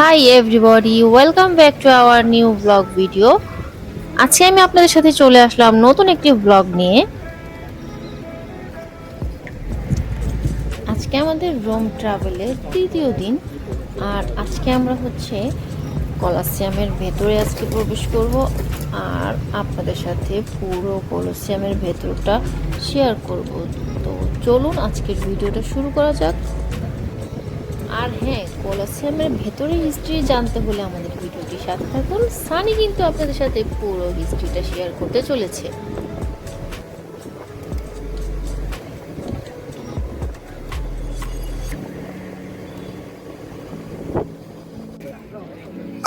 Hi everybody, welcome back to our new blog video. আজকে আমি আপনাদের সাথে চলে আসলাম নতুন একটি ব্লগ নিয়ে। আজকে আমাদের রোম ট্রাভেলের তৃতীয় দিন, আর আজকে আমরা কলাসিয়ামের ভেতরে আজকে প্রবেশ করব আর আপনাদের সাথে পুরো কলাসিয়ামের ভেতরটা শেয়ার করব। তো চলুন আজকের ভিডিওটা শুরু করা যাক। আর হ্যাঁ, কলাসিয়ামের ভেতরের হিস্ট্রি জানতে হলে আমাদের ভিডিওটি সাথে থাকুন। সানি কিন্তু আপনাদের সাথে পুরো হিস্ট্রিটা শেয়ার করতে চলেছে।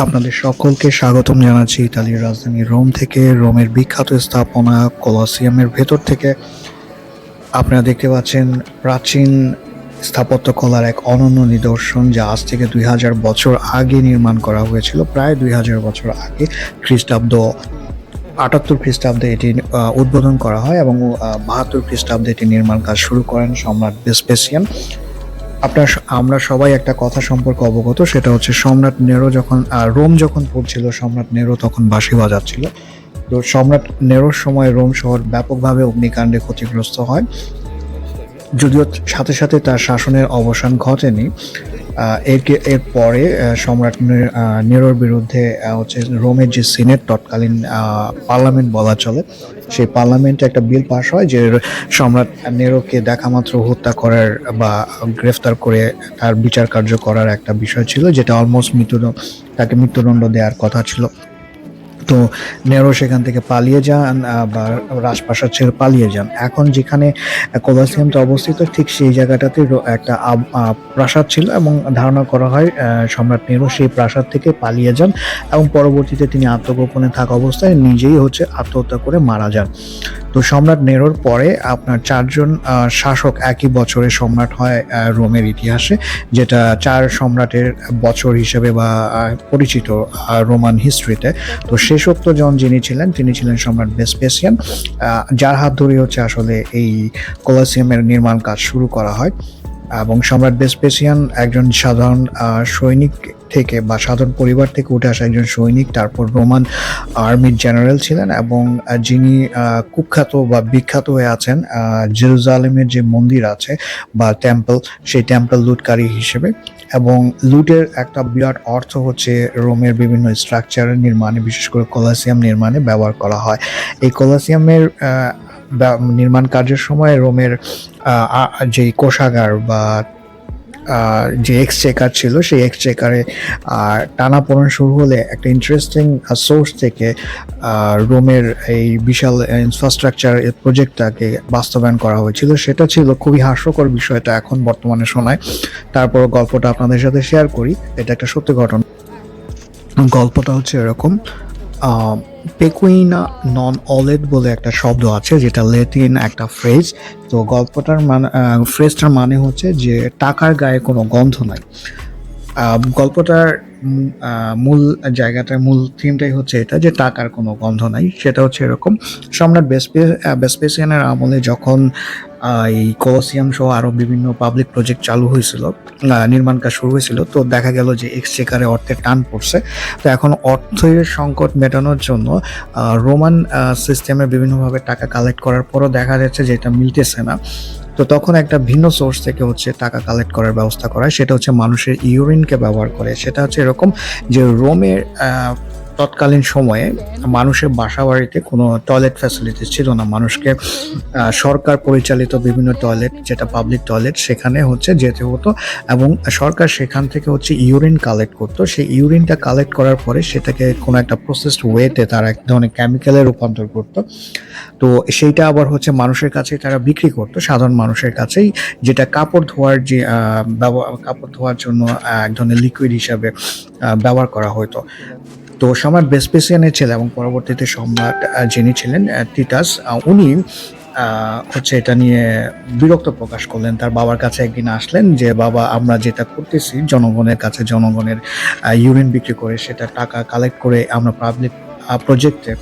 আপনাদের সকলকে স্বাগতম জানাচ্ছি ইতালির রাজধানী রোম থেকে। রোমের বিখ্যাত স্থাপনা কলসিয়ামের ভেতর থেকে আপনারা দেখতে পাচ্ছেন প্রাচীন স্থাপত্যকলার এক অনন্য নিদর্শন, যা আজ থেকে 2000 বছর আগে নির্মাণ করা হয়েছিল। প্রায় 2000 বছর আগে খ্রিস্টাব্দ 78 খ্রিস্টাব্দে এটি উদ্বোধন করা হয় এবং 72 খ্রিস্টাব্দে এটি নির্মাণ কাজ শুরু করেন সম্রাট ভেসপেসিয়ান। আমরা সবাই একটা কথা সম্পর্কে অবগত, সেটা হচ্ছে সম্রাট নেরো যখন রোম যখন পড়ছিল, সম্রাট নেরো তখন বাঁশি বাজাচ্ছিল। তো সম্রাট নেরোর সময় রোম শহর ব্যাপকভাবে অগ্নিকাণ্ডে ক্ষতিগ্রস্ত হয়, যদিও সাথে সাথে তার শাসনের অবসান ঘটেনি। এর পরে সম্রাট নেরোর বিরুদ্ধে রোমের যে সিনেট, তৎকালীন পার্লামেন্ট বলা চলে, সেই পার্লামেন্টে একটা বিল পাস হয় যে সম্রাট নেরোকে দেখামাত্র হত্যা করার বা গ্রেফতার করে তার বিচার কার্য করার একটা বিষয় ছিল, যেটা অলমোস্ট তাকে মৃত্যুদণ্ড দেওয়ার কথা ছিল। তো নেরো সেখান থেকে পালিয়ে যান বা রাজপ্রাসাদ ছেড়ে পালিয়ে যান। এখন যেখানে কলসিয়ামটা অবস্থিত, ঠিক সেই জায়গাটাতে একটা প্রাসাদ ছিল এবং ধারণা করা হয় সম্রাট নেরো সেই প্রাসাদ থেকে পালিয়ে যান এবং পরবর্তীতে তিনি আত্মগোপনে থাকা অবস্থায় নিজেই আত্মহত্যা করে মারা যান। তো সম্রাট নেরোর পরে আপনার 4 জন শাসক একই বছরে সম্রাট হয় রোমের ইতিহাসে, যেটা 4 সম্রাটের বছর হিসেবে বা পরিচিত রোমান হিস্ট্রিতে। তো শেষোক্ত জন যিনি ছিলেন, তিনি ছিলেন সম্রাট ভেসপেসিয়ান, যার হাত ধরে আসলে এই কলসিয়ামের নির্মাণ কাজ শুরু করা হয়। এবং সম্রাট ভেসপেসিয়ান একজন সাধারণ সৈনিক থেকে বা সাধারণ পরিবার থেকে উঠে আসা একজন সৈনিক, তারপর রোমান আর্মির জেনারেল ছিলেন এবং যিনি কুখ্যাত বা বিখ্যাত হয়ে আছেন জেরুজালেমের যে মন্দির আছে বা টেম্পল, সেই টেম্পল লুটকারী হিসেবে। এবং লুটের একটা বিরাট অর্থ রোমের বিভিন্ন স্ট্রাকচারের নির্মাণে, বিশেষ করে কলাসিয়াম নির্মাণে ব্যবহার করা হয়। এই কলাসিয়ামের নির্মাণ কার্যের সময় রোমের যে কোষাগার বা যে এক্সচেকার ছিল, সেই এক্সচেকারে টানাপোড়েন শুরু হলে একটা ইন্টারেস্টিং সোর্স থেকে রোমের এই বিশাল ইনফ্রাস্ট্রাকচার প্রজেক্টটাকে বাস্তবায়ন করা হয়েছিল। সেটা ছিল খুবই হাস্যকর বিষয়টা এখন বর্তমানে শোনায়, তারপর গল্পটা আপনাদের সাথে শেয়ার করি। এটা একটা সত্যি ঘটনা। গল্পটা এরকম, পেকুইনা নন অলেট বলে একটা শব্দ আছে, যেটা ল্যাটিন একটা ফ্রেজ। তো ফ্রেজটার মানে যে টাকার গায়ে কোনো গন্ধ নাই। গল্পটার মূল মূল থিমটাই এটা, যে টাকার কোনো গন্ধ নাই। সেটা এরকম, সম্রাট ভেসপেসিয়ানের আমলে যখন এই কলসিয়াম সহ আরো বিভিন্ন পাবলিক প্রজেক্ট চালু হয়েছিল, নির্মাণ কাজ শুরু হয়েছিল, তো দেখা গেল যে এক্সচেকারে অর্থের টান পড়ছে। তো এখন অর্থের সংকট মেটানোর জন্য রোমান সিস্টেমে বিভিন্নভাবে টাকা কালেক্ট করার পরও দেখা যাচ্ছে যে এটা মিলতেছে না। তো তখন একটা ভিন্ন সোর্স থেকে টাকা কালেক্ট করার ব্যবস্থা করা হয়, সেটা মানুষের ইউরিনকে ব্যবহার করে। সেটা এরকম যে রোমের তৎকালীন সময়ে মানুষের বাসা বাড়িতে কোনো টয়লেট ফ্যাসিলিটিস ছিল না। মানুষকে সরকার পরিচালিত বিভিন্ন টয়লেট, যেটা পাবলিক টয়লেট, সেখানে যেতে হতো এবং সরকার সেখান থেকে ইউরিন কালেক্ট করতো। সেই ইউরিনটা কালেক্ট করার পরে সেটাকে কোনো একটা প্রসেসড ওয়েতে তারা এক ধরনের কেমিক্যালে রূপান্তর করতো। তো সেইটা আবার মানুষের কাছে তারা বিক্রি করতো, সাধারণ মানুষের কাছেই, যেটা কাপড় ধোয়ার জন্য এক ধরনের লিকুইড হিসাবে ব্যবহার করা হতো। তো সম্রাট ভেসপেসিয়ানের ছেলে এবং পরবর্তীতে সম্রাট যিনি ছিলেন টিটাস, উনি এটা নিয়ে বিরক্ত প্রকাশ করলেন। তার বাবার কাছে একদিন আসলেন যে, বাবা, আমরা যেটা করতেছি জনগণের কাছে, জনগণের ইউরিন বিক্রি করে সেটা টাকা কালেক্ট করে আমরা পাবলিক প্রজেক্টে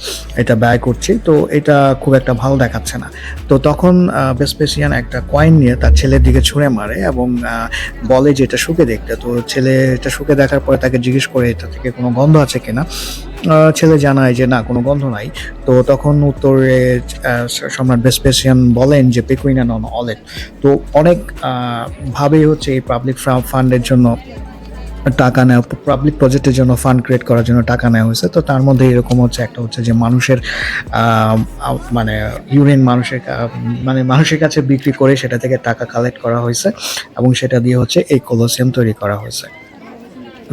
এটা ব্যয় করছি, তো এটা খুব একটা ভালো দেখাচ্ছে না। তো তখন ভেসপেসিয়ান একটা কয়েন নিয়ে তার ছেলের দিকে ছুঁড়ে মারে এবং বলে যে এটা শুকে দেখতে। তো ছেলে এটা শুকে দেখার পরে তাকে জিজ্ঞেস করে এটা থেকে কোনো গন্ধ আছে কিনা। ছেলে জানায় যে না, কোনো গন্ধ নাই। তো তখন উত্তরে সম্রাট ভেসপেসিয়ান বলেন যে পেকুইনা নন অলেট। তো অনেক ভাবেই হচ্ছে এই পাবলিক ফান্ডের জন্য টাকা নেওয়া, পাবলিক প্রজেক্টের জন্য ফান্ড ক্রিয়েট করার জন্য টাকা নেওয়া হয়েছে। তো তার মধ্যে এরকম হচ্ছে একটা হচ্ছে যে মানুষের মানে ইউরিন মানে মানুষের কাছে বিক্রি করে সেটা থেকে টাকা কালেক্ট করা হয়েছে এবং সেটা দিয়ে হচ্ছে এই কলোসিয়াম তৈরি করা হয়েছে।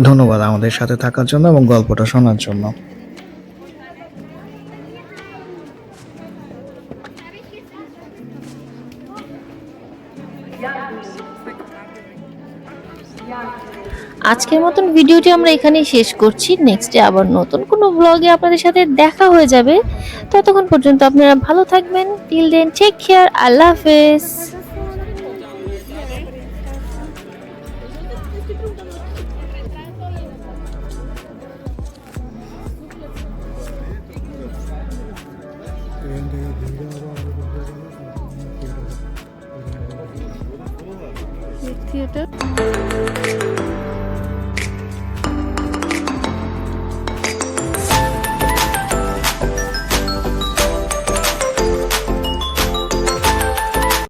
ধন্যবাদ আমাদের সাথে থাকার জন্য এবং গল্পটা শোনার জন্য। আজকের মতন ভিডিওটি আমরা এখানেই শেষ করছি। নেক্সটে আবার নতুন কোনো ব্লগে আপনাদের সাথে দেখা হয়ে যাবে। ততক্ষণ পর্যন্ত আপনারা ভালো থাকবেন। টিল দেন টেক কেয়ার, আল্লাহ হাফেজ। থিয়েটার